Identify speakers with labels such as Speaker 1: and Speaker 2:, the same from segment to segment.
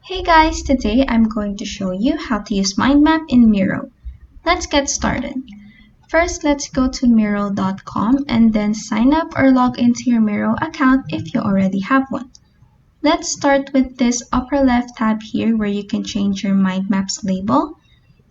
Speaker 1: Hey guys, today I'm going to show you how to use mindmap in Miro. Let's get started. First, let's go to Miro.com and then sign up or log into your Miro account if you already have one. Let's start with this upper left tab here where you can change your mind map's label.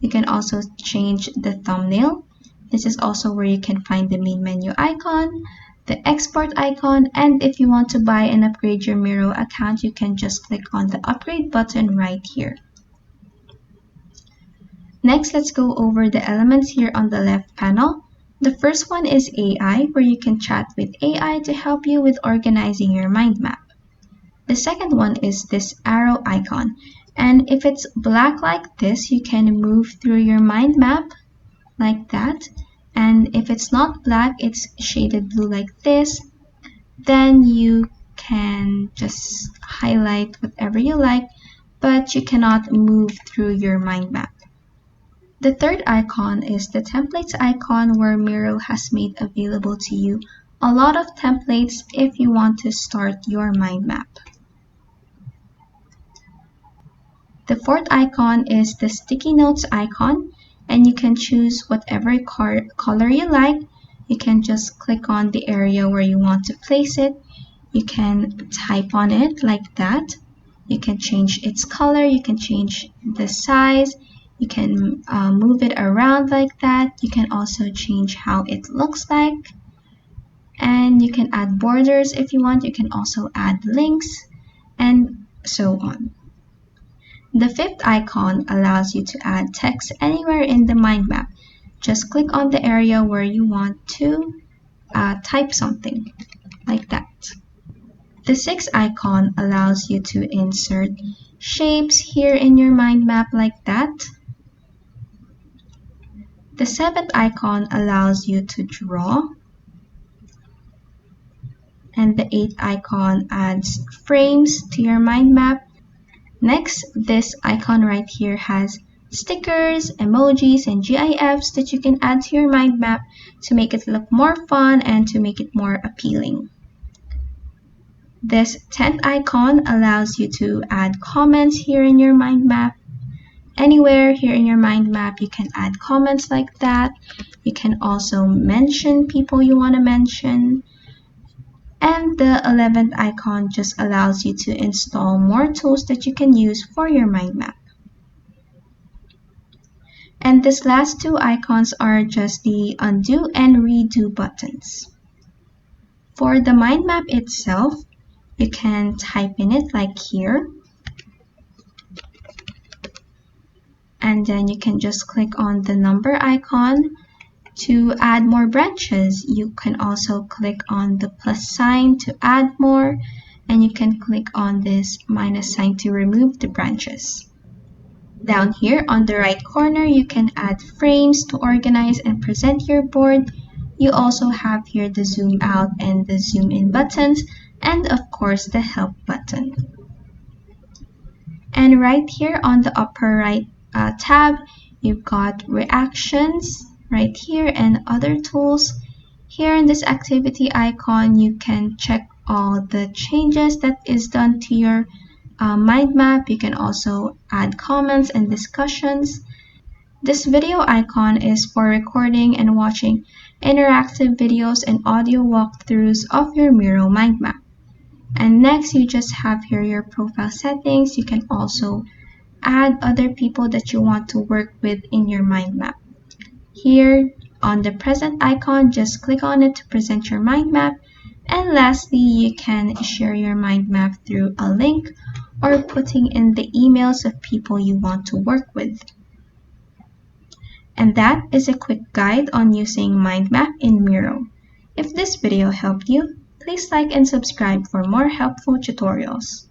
Speaker 1: You can also change the thumbnail. This is also where you can find the main menu icon, the export icon, and if you want to buy and upgrade your Miro account, you can just click on the upgrade button right here. Next, let's go over the elements here on the left panel. The first one is AI, where you can chat with AI to help you with organizing your mind map. The second one is this arrow icon, and if it's black like this, you can move through your mind map like that. And if it's not black, it's shaded blue like this, then you can just highlight whatever you like, but you cannot move through your mind map. The third icon is the templates icon, where Miro has made available to you a lot of templates if you want to start your mind map. The fourth icon is the sticky notes icon, and you can choose whatever color you like. You can just click on the area where you want to place it. You can type on it like that. You can change its color. You can change the size. You can move it around like that. You can also change how it looks like. And you can add borders if you want. You can also add links and so on. The fifth icon allows you to add text anywhere in the mind map. Just click on the area where you want to type something like that. The sixth icon allows you to insert shapes here in your mind map like that. The seventh icon allows you to draw. And the eighth icon adds frames to your mind map. Next, this icon right here has stickers, emojis, and GIFs that you can add to your mind map to make it look more fun and to make it more appealing. This 10th icon allows you to add comments here in your mind map. Anywhere here in your mind map, you can add comments like that. You can also mention people you want to mention. And the 11th icon just allows you to install more tools that you can use for your mind map. And these last two icons are just the undo and redo buttons. For the mind map itself, you can type in it like here. And then you can just click on the number icon to add more branches. You can also click on the plus sign to add more, and you can click on this minus sign to remove the branches. Down here on the right corner, you can add frames to organize and present your board. You also have here the zoom out and the zoom in buttons, and of course the help button. And right here on the upper right tab, you've got reactions right here and other tools. Here in this activity icon, you can check all the changes that is done to your mind map. You can also add comments and discussions. This video icon is for recording and watching interactive videos and audio walkthroughs of your Miro mind map. And next, you just have here your profile settings. You can also add other people that you want to work with in your mind map. Here on the present icon, just click on it to present your mind map. And lastly, you can share your mind map through a link or putting in the emails of people you want to work with. And that is a quick guide on using mind map in Miro. If this video helped you, please like and subscribe for more helpful tutorials.